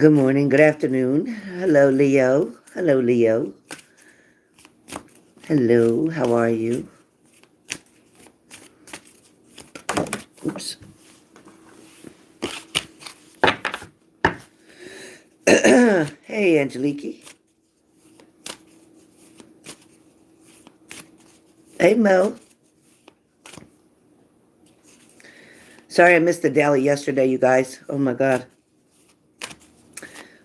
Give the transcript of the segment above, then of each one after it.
Good morning, good afternoon. Hello, Leo. Hello, Leo. Hello, how are you? Oops. Hey, Angelique. Hey, Mo. Sorry I missed the daily yesterday, you guys. Oh, my God.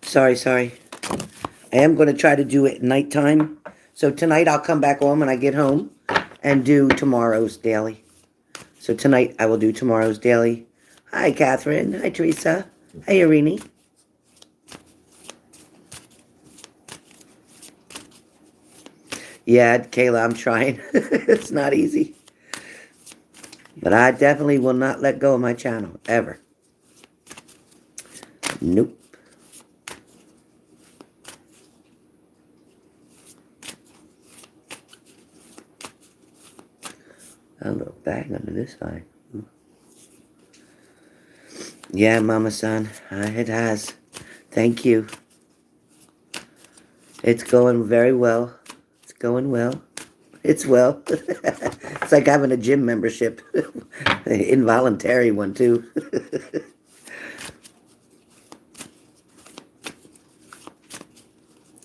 Sorry. I am going to try to do it at nighttime. So tonight I'll come back on when I get home and do tomorrow's daily. So tonight I will do tomorrow's daily. Hi, Catherine. Hi, Teresa. Hi, Irini. Yeah, Kayla, I'm trying. It's not easy. But I definitely will not let go of my channel, ever. Nope. A little bag under this side. Yeah, Mama San, it has. Thank you. It's going very well. It's going well. It's well. It's like having a gym membership. Involuntary one, too.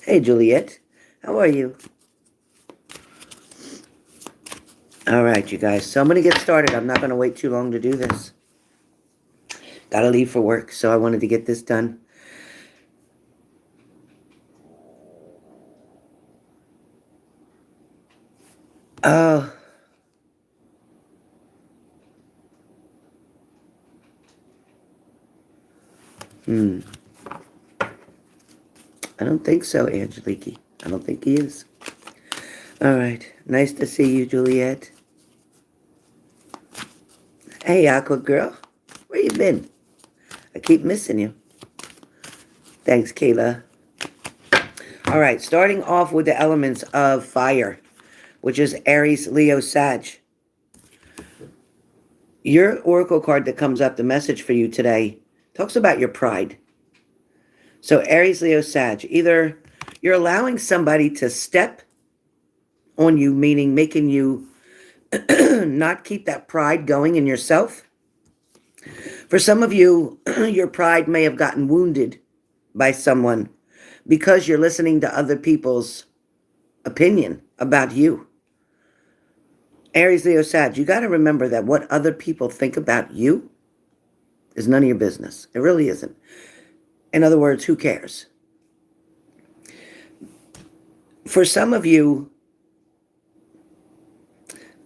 Hey, Juliet. How are you? All right, you guys. So I'm going to get started. I'm not going to wait too long to do this. Got to leave for work, so I wanted to get this done. Oh. I don't think so, Angelique. I don't think he is. All right. Nice to see you, Juliet. Hey, Aqua Girl. Where you been? I keep missing you. Thanks, Kayla. All right. Starting off with the elements of fire, which is Aries, Leo, Sag. Your oracle card that comes up, the message for you today, talks about your pride. So Aries, Leo, Sag. Either you're allowing somebody to step on you, meaning making you not keep that pride going in yourself. For some of you, your pride may have gotten wounded by someone because you're listening to other people's opinion about you. Aries, Leo, Sag, you got to remember that what other people think about you is none of your business. It really isn't. In other words, who cares? For some of you,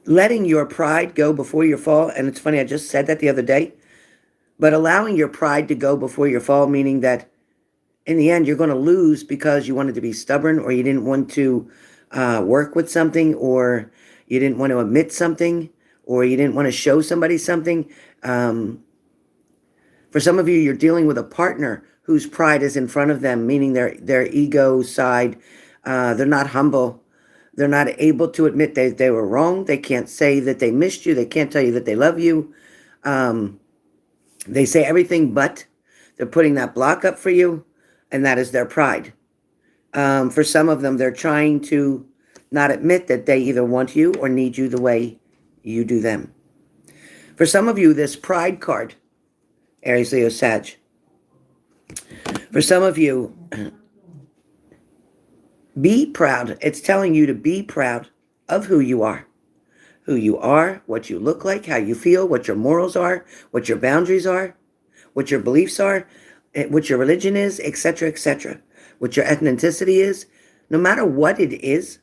letting your pride go before your fall, and it's funny, I just said that the other day, but allowing your pride to go before your fall, meaning that in the end, you're going to lose because you wanted to be stubborn, or you didn't want to work with something, or you didn't want to admit something, or you didn't want to show somebody something. For some of you, you're dealing with a partner whose pride is in front of them, meaning their ego side. They're not humble. They're not able to admit they were wrong. They can't say that they missed you. They can't tell you that they love you. They say everything but. They're putting that block up for you, and that is their pride. For some of them, they're trying to not admit that they either want you or need you the way you do them. For some of you, this pride card, Aries, Leo, Sag. For some of you, be proud. It's telling you to be proud of who you are. Who you are, what you look like, how you feel, what your morals are, what your boundaries are, what your beliefs are, what your religion is, etc., etc., what your ethnicity is. No matter what it is,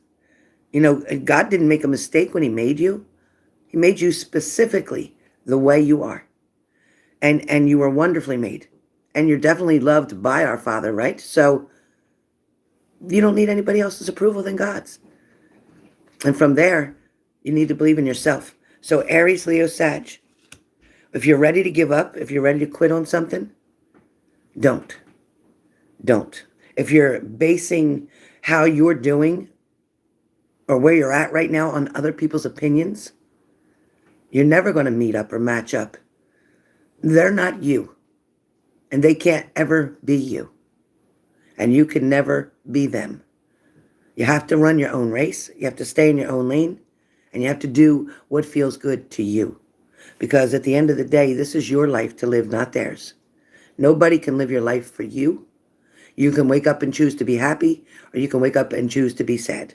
you know, God didn't make a mistake when he made you. He made you specifically the way you are. And you were wonderfully made. And you're definitely loved by our Father, right? So you don't need anybody else's approval than God's. And from there, you need to believe in yourself. So Aries, Leo, Sag. If you're ready to give up, if you're ready to quit on something, don't. Don't. If you're basing how you're doing or where you're at right now on other people's opinions, you're never going to meet up or match up. They're not you. And they can't ever be you. and you can never be them. You have to run your own race. You have to stay in your own lane, and you have to do what feels good to you. Because at the end of the day, this is your life to live, not theirs. Nobody can live your life for you. You can wake up and choose to be happy, or you can wake up and choose to be sad.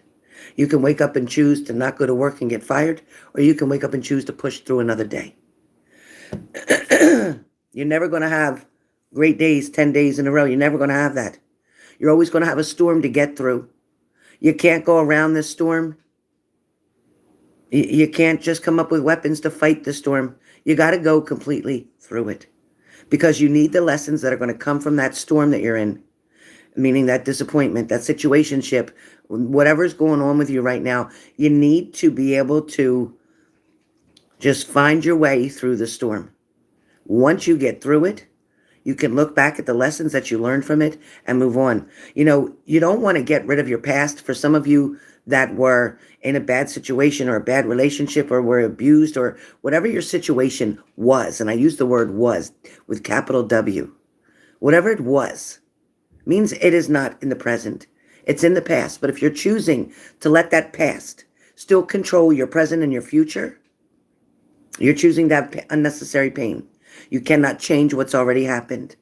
You can wake up and choose to not go to work and get fired, or you can wake up and choose to push through another day. You're never going to have great days 10 days in a row. You're never going to have that. You're always going to have a storm to get through. You can't go around this storm. You can't just come up with weapons to fight the storm. You got to go completely through it, because you need the lessons that are going to come from that storm that you're in, meaning that disappointment, that situationship, whatever's going on with you right now. You need to be able to just find your way through the storm. Once you get through it, you can look back at the lessons that you learned from it and move on. You know, you don't want to get rid of your past. For some of you that were in a bad situation or a bad relationship or were abused or whatever your situation was, and I use the word was with capital W, whatever it was, means it is not in the present. It's in the past. But if you're choosing to let that past still control your present and your future, you're choosing that unnecessary pain. You cannot change what's already happened.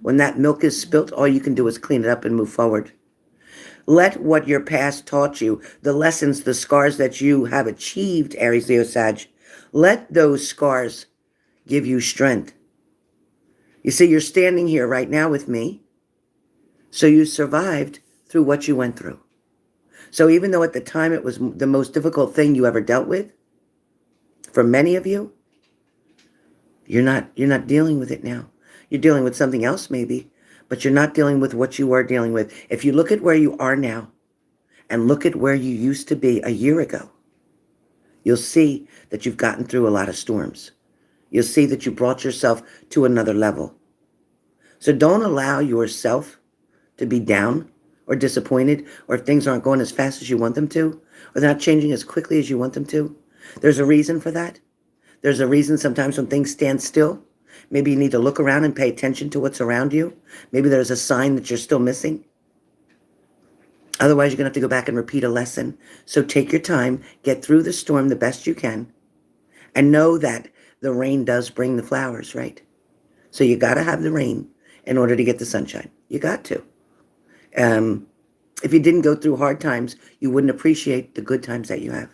When that milk is spilt, all you can do is clean it up and move forward. Let what your past taught you, the lessons, the scars that you have achieved, Aries, Leo, Sag, let those scars give you strength. You see, you're standing here right now with me, so you survived through what you went through. So even though at the time it was the most difficult thing you ever dealt with, for many of you, you're not dealing with it now. You're dealing with something else maybe, but you're not dealing with what you were dealing with. If you look at where you are now and look at where you used to be a year ago, you'll see that you've gotten through a lot of storms. You'll see that you brought yourself to another level. So don't allow yourself to be down or disappointed, or if things aren't going as fast as you want them to, or they're not changing as quickly as you want them to. There's a reason for that. There's a reason sometimes when things stand still. Maybe you need to look around and pay attention to what's around you. Maybe there's a sign that you're still missing. Otherwise, you're going to have to go back and repeat a lesson. So take your time, get through the storm the best you can, and know that the rain does bring the flowers, right? So you got to have the rain in order to get the sunshine. You got to. If you didn't go through hard times, you wouldn't appreciate the good times that you have.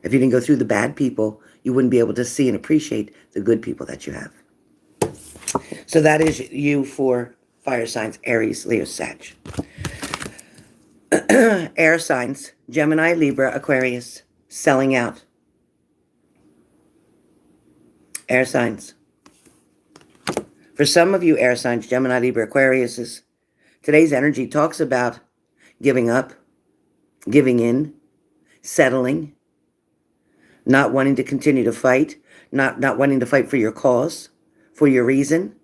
If you didn't go through the bad people, you wouldn't be able to see and appreciate the good people that you have. So that is you for fire signs, Aries, Leo, Sag. Air signs, Gemini, Libra, Aquarius, selling out. Air signs. For some of you air signs, Gemini, Libra, Aquarius, today's energy talks about giving up, giving in, settling, not wanting to continue to fight, not wanting to fight for your cause, for your reason.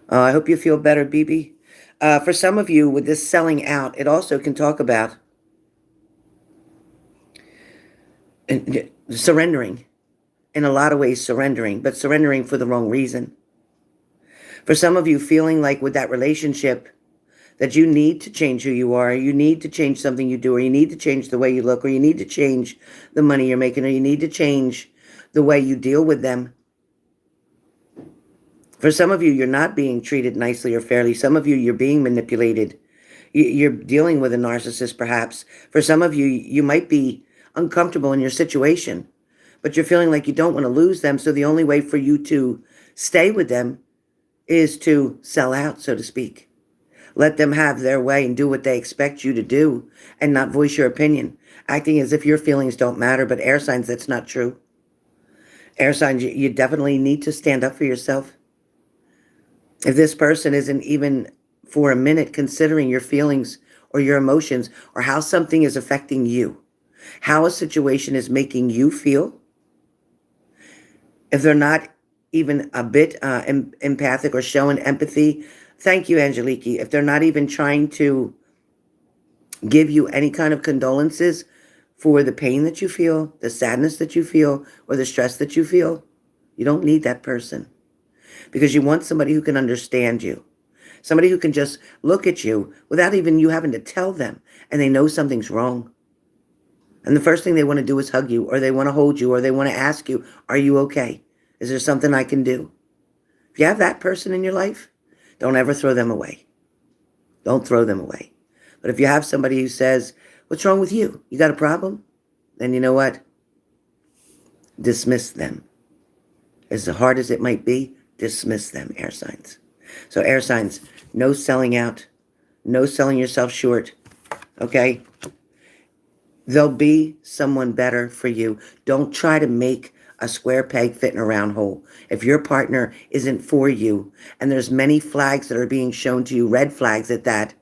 I hope you feel better, BB. For some of you, with this selling out, it also can talk about surrendering. In a lot of ways, surrendering, but surrendering for the wrong reason. For some of you, feeling like with that relationship that you need to change who you are, you need to change something you do, or you need to change the way you look, or you need to change the money you're making, or you need to change the way you deal with them. For some of you, you're not being treated nicely or fairly. Some of you, you're being manipulated. You're dealing with a narcissist, perhaps. For some of you, you might be uncomfortable in your situation, but you're feeling like you don't want to lose them, so the only way for you to stay with them is to sell out, so to speak. Let them have their way and do what they expect you to do and not voice your opinion, acting as if your feelings don't matter. But air signs, that's not true. Air signs, you definitely need to stand up for yourself. If this person isn't even for a minute considering your feelings or your emotions or how something is affecting you, how a situation is making you feel, if they're not even a bit empathic or showing empathy, thank you, Angeliki. If they're not even trying to give you any kind of condolences for the pain that you feel, the sadness that you feel, or the stress that you feel, you don't need that person. Because you want somebody who can understand you. Somebody who can just look at you without even you having to tell them, and they know something's wrong. And the first thing they want to do is hug you, or they want to hold you, or they want to ask you, are you okay? Is there something I can do? If you have that person in your life, don't ever throw them away. Don't throw them away. But if you have somebody who says, what's wrong with you? You got a problem? Then you know what? Dismiss them. As hard as it might be, dismiss them, air signs. So air signs, no selling out, no selling yourself short, okay? There'll be someone better for you. Don't try to make a square peg fit in a round hole. If your partner isn't for you, and there's many flags that are being shown to you, red flags at that,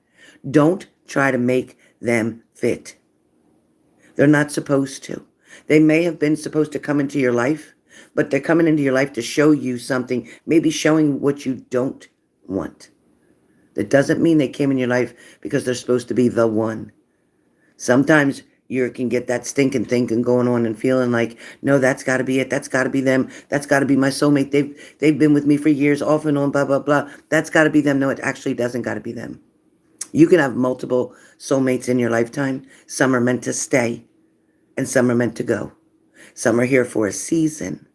don't try to make them fit. They're not supposed to. They may have been supposed to come into your life, but they're coming into your life to show you something, maybe showing what you don't want. That doesn't mean they came in your life because they're supposed to be the one. Sometimes you can get that stinking thinking going on and feeling like, no, that's got to be it. That's got to be them. That's got to be my soulmate. They've been with me for years, off and on, blah, blah, blah. That's got to be them. No, it actually doesn't got to be them. You can have multiple soulmates in your lifetime. Some are meant to stay, and some are meant to go. Some are here for a season,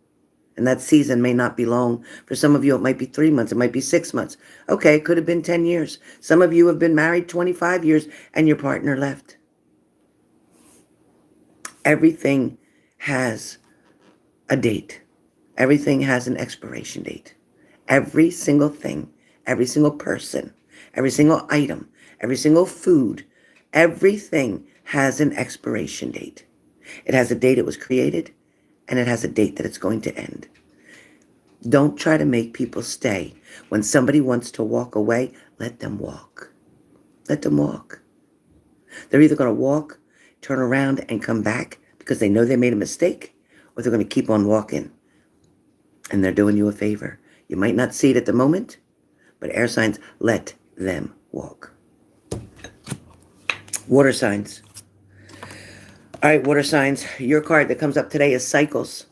and that season may not be long. For some of you, it might be 3 months. It might be 6 months. Okay, it could have been 10 years. Some of you have been married 25 years, and your partner left. Everything has a date. Everything has an expiration date. Every single thing, every single person, every single item, every single food, everything has an expiration date. It has a date it was created, and it has a date that it's going to end. Don't try to make people stay. When somebody wants to walk away, let them walk. Let them walk. They're either going to walk, turn around, and come back because they know they made a mistake, or they're going to keep on walking. And they're doing you a favor. You might not see it at the moment, but air signs, let them walk. Water signs. All right, water signs. Your card that comes up today is cycles.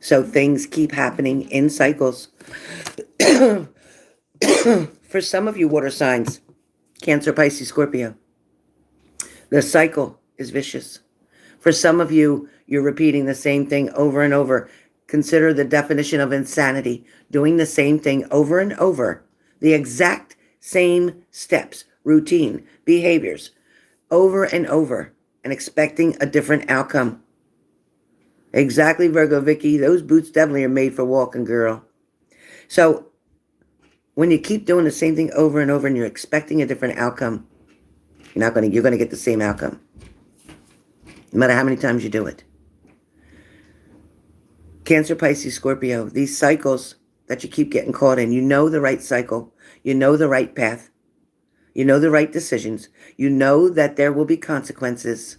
So things keep happening in cycles. For some of you water signs, Cancer, Pisces, Scorpio, the cycle is vicious. For some of you, you're repeating the same thing over and over. Consider the definition of insanity. Doing the same thing over and over. The exact same steps, routine, behaviors, over and over, and expecting a different outcome. Exactly, Virgo Vicky. Those boots definitely are made for walking, girl. So when you keep doing the same thing over and over and you're expecting a different outcome, you're going to get the same outcome. No matter how many times you do it. Cancer, Pisces, Scorpio, these cycles that you keep getting caught in, you know the right cycle. You know the right path. You know the right decisions. You know that there will be consequences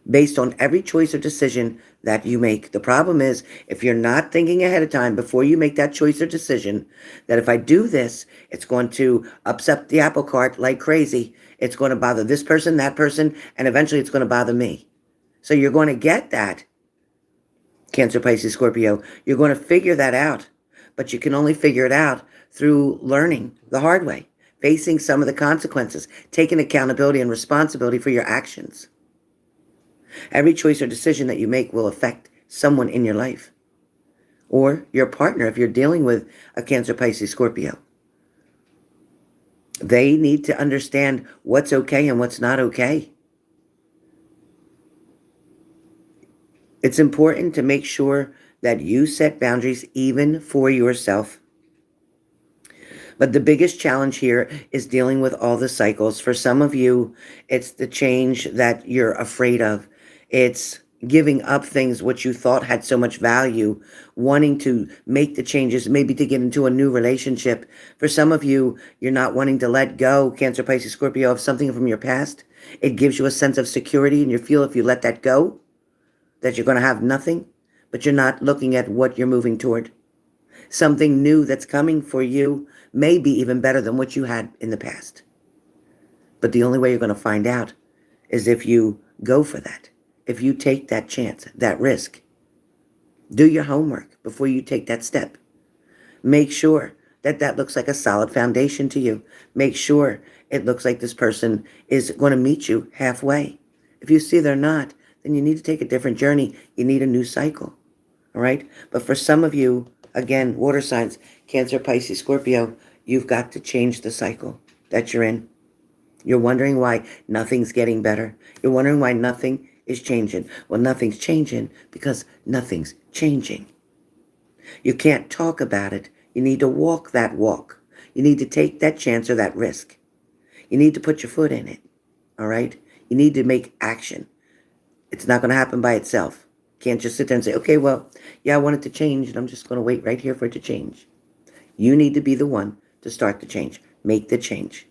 based on every choice or decision that you make. The problem is, if you're not thinking ahead of time before you make that choice or decision, that if I do this, it's going to upset the apple cart like crazy. It's going to bother this person, that person, and eventually it's going to bother me. So you're going to get that, Cancer, Pisces, Scorpio. You're going to figure that out, but you can only figure it out through learning the hard way, facing some of the consequences, taking accountability and responsibility for your actions. Every choice or decision that you make will affect someone in your life or your partner if you're dealing with a Cancer, Pisces, Scorpio. They need to understand what's okay and what's not okay. It's important to make sure that you set boundaries even for yourself. But the biggest challenge here is dealing with all the cycles. For some of you, it's the change that you're afraid of. It's giving up things which you thought had so much value, wanting to make the changes, maybe to get into a new relationship. For some of you, you're not wanting to let go, Cancer, Pisces, Scorpio, of something from your past. It gives you a sense of security, and you feel if you let that go, that you're going to have nothing, but you're not looking at what you're moving toward. Something new that's coming for you may be even better than what you had in the past. But the only way you're going to find out is if you go for that, if you take that chance, that risk. Do your homework before you take that step. Make sure that that looks like a solid foundation to you. Make sure it looks like this person is going to meet you halfway. If you see they're not, then you need to take a different journey. You need a new cycle. All right. But for some of you, again, water signs, Cancer, Pisces, Scorpio, you've got to change the cycle that you're in. You're wondering why nothing's getting better. You're wondering why nothing is changing. Well, nothing's changing because nothing's changing. You can't talk about it. You need to walk that walk. You need to take that chance or that risk. You need to put your foot in it. All right? You need to make action. It's not going to happen by itself. Can't just sit there and say, okay, well, yeah, I want it to change, and I'm just going to wait right here for it to change. You need to be the one to start the change. Make the change.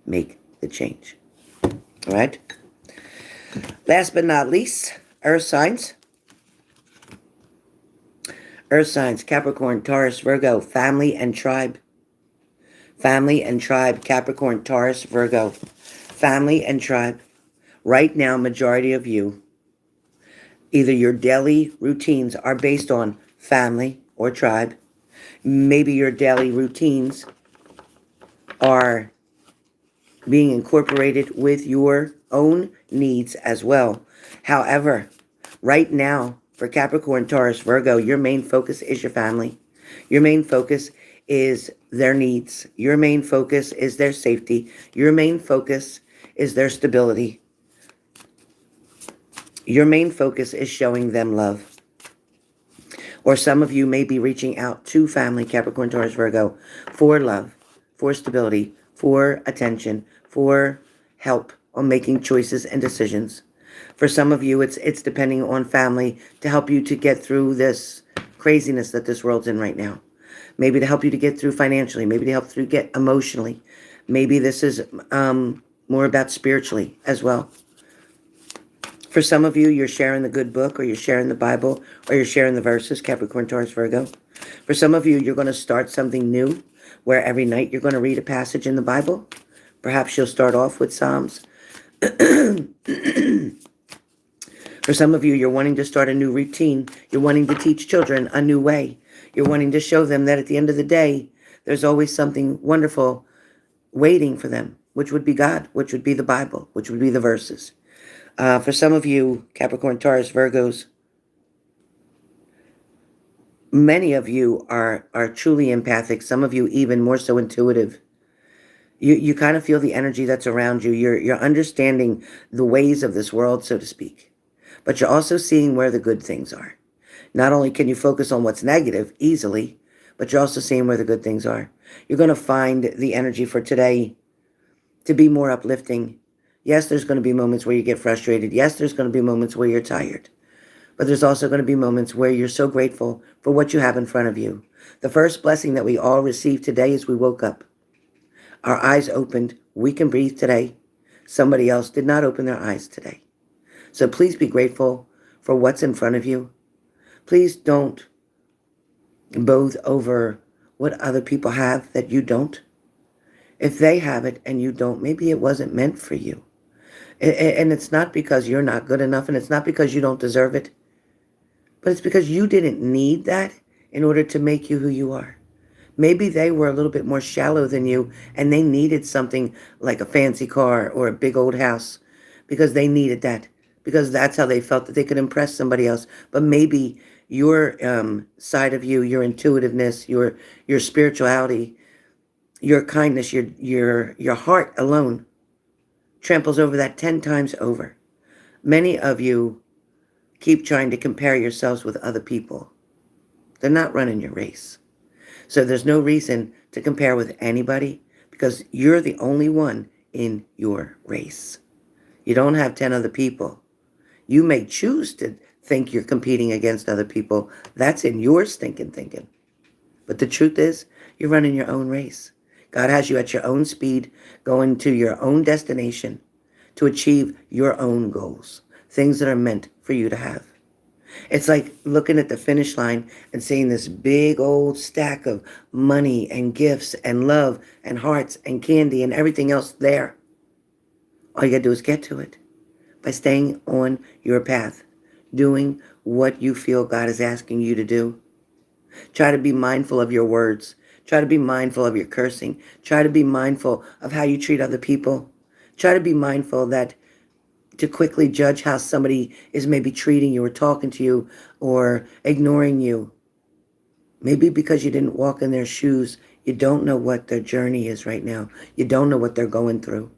Make the change. All right? Last but not least, earth signs. Earth signs, Capricorn, Taurus, Virgo, family and tribe. Family and tribe, Capricorn, Taurus, Virgo. Family and tribe. Right now, majority of you, either your daily routines are based on family or tribe. Maybe your daily routines are being incorporated with your own needs as well. However, right now, for Capricorn, Taurus, Virgo, your main focus is your family. Your main focus is their needs. Your main focus is their safety. Your main focus is their stability. Your main focus is showing them love. Or some of you may be reaching out to family, Capricorn, Taurus, Virgo, for love, for stability, for attention, for help on making choices and decisions. For some of you, it's depending on family to help you to get through this craziness that this world's in right now. Maybe to help you to get through financially. Maybe to help you get emotionally. Maybe this is more about spiritually as well. For some of you, you're sharing the good book, or you're sharing the Bible, or you're sharing the verses, Capricorn, Taurus, Virgo. For some of you, you're going to start something new where every night you're going to read a passage in the Bible. Perhaps you'll start off with Psalms. For some of you, you're wanting to start a new routine. You're wanting to teach children a new way. You're wanting to show them that at the end of the day, there's always something wonderful waiting for them, which would be God, which would be the Bible, which would be the verses. For some of you, Capricorn, Taurus, Virgos, many of you are truly empathic. Some of you even more so intuitive. You kind of feel the energy that's around you. You're understanding the ways of this world, so to speak. But you're also seeing where the good things are. Not only can you focus on what's negative easily, but you're also seeing where the good things are. You're going to find the energy for today to be more uplifting. Yes, there's going to be moments where you get frustrated. Yes, there's going to be moments where you're tired. But there's also going to be moments where you're so grateful for what you have in front of you. The first blessing that we all received today is we woke up. Our eyes opened. We can breathe today. Somebody else did not open their eyes today. So please be grateful for what's in front of you. Please don't boast over what other people have that you don't. If they have it and you don't, maybe it wasn't meant for you. And it's not because you're not good enough, and it's not because you don't deserve it, but it's because you didn't need that in order to make you who you are. Maybe they were a little bit more shallow than you, and they needed something like a fancy car or a big old house because they needed that, because that's how they felt that they could impress somebody else. But maybe your side of you, your intuitiveness, your spirituality, your kindness, your heart alone tramples over that 10 times over. Many of you keep trying to compare yourselves with other people. They're not running your race. So there's no reason to compare with anybody, because you're the only one in your race. You don't have 10 other people. You may choose to think you're competing against other people. That's in your stinking thinking. But the truth is, you're running your own race. God has you at your own speed, going to your own destination to achieve your own goals, things that are meant for you to have. It's like looking at the finish line and seeing this big old stack of money and gifts and love and hearts and candy and everything else there. All you got to do is get to it by staying on your path, doing what you feel God is asking you to do. Try to be mindful of your words. Try to be mindful of your cursing. Try to be mindful of how you treat other people. Try to be mindful that to quickly judge how somebody is maybe treating you or talking to you or ignoring you. Maybe because you didn't walk in their shoes, you don't know what their journey is right now. You don't know what they're going through.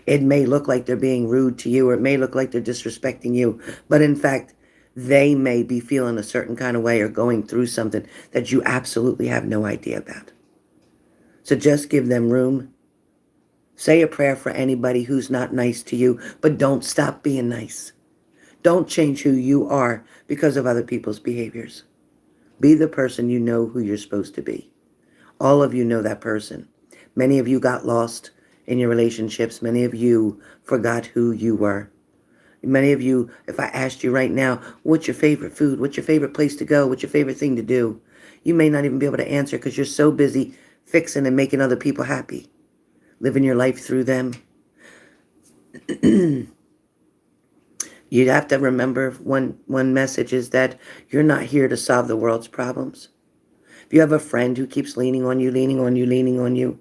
It may look like they're being rude to you, or it may look like they're disrespecting you, but in fact, they may be feeling a certain kind of way or going through something that you absolutely have no idea about. So just give them room. Say a prayer for anybody who's not nice to you, but don't stop being nice. Don't change who you are because of other people's behaviors. Be the person you know who you're supposed to be. All of you know that person. Many of you got lost in your relationships. Many of you forgot who you were. Many of you, if I asked you right now, what's your favorite food? What's your favorite place to go? What's your favorite thing to do? You may not even be able to answer because you're so busy fixing and making other people happy, living your life through them. You'd have to remember one message is that you're not here to solve the world's problems. If you have a friend who keeps leaning on you,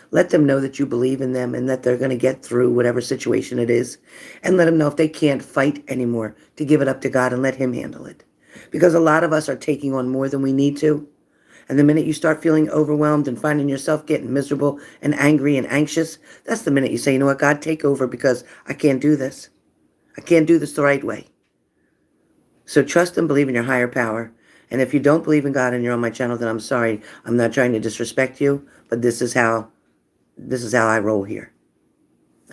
let them know that you believe in them and that they're going to get through whatever situation it is. And let them know if they can't fight anymore, to give it up to God and let Him handle it. Because a lot of us are taking on more than we need to. And the minute you start feeling overwhelmed and finding yourself getting miserable and angry and anxious, that's the minute you say, you know what, God, take over because I can't do this. I can't do this the right way. So trust and believe in your higher power. And if you don't believe in God and you're on my channel, then I'm sorry. I'm not trying to disrespect you, but this is how I roll here.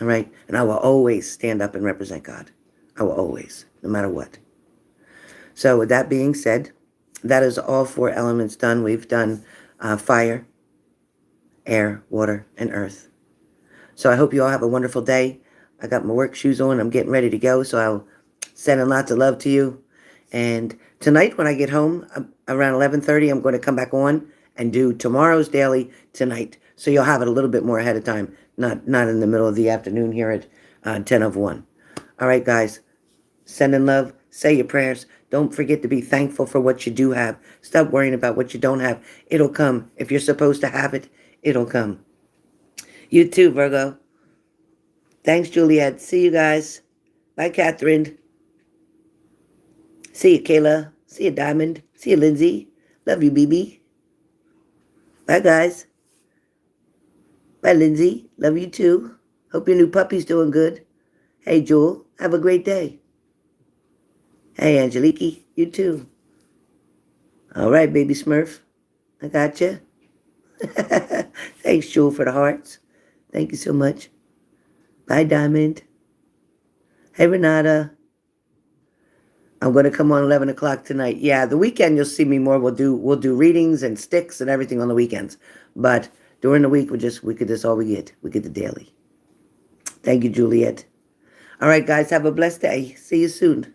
All right? And I will always stand up and represent God. I will always, no matter what. So with that being said, that is all 4 elements done. We've done fire, air, water, and earth. So I hope you all have a wonderful day. I got my work shoes on. I'm getting ready to go. So I'll send lots of love to you. And tonight when I get home, around 11:30, I'm going to come back on and do tomorrow's daily tonight. So you'll have it a little bit more ahead of time, not in the middle of the afternoon here at 10 of 1. All right, guys, sending love, say your prayers. Don't forget to be thankful for what you do have. Stop worrying about what you don't have. It'll come. If you're supposed to have it, it'll come. You too, Virgo. Thanks, Juliet. See you guys. Bye, Catherine. See you, Kayla. See you, Diamond. See you, Lindsay. Love you, BB. Bye, guys. Bye, Lindsay. Love you, too. Hope your new puppy's doing good. Hey, Jewel. Have a great day. Hey, Angeliki. You, too. All right, baby Smurf. I got you. Thanks, Jewel, for the hearts. Thank you so much. Bye, Diamond. Hey, Renata. I'm going to come on 11 o'clock tonight. Yeah, the weekend you'll see me more. We'll do readings and sticks and everything on the weekends. But during the week, that's all we get. We get the daily. Thank you, Juliet. All right, guys, have a blessed day. See you soon.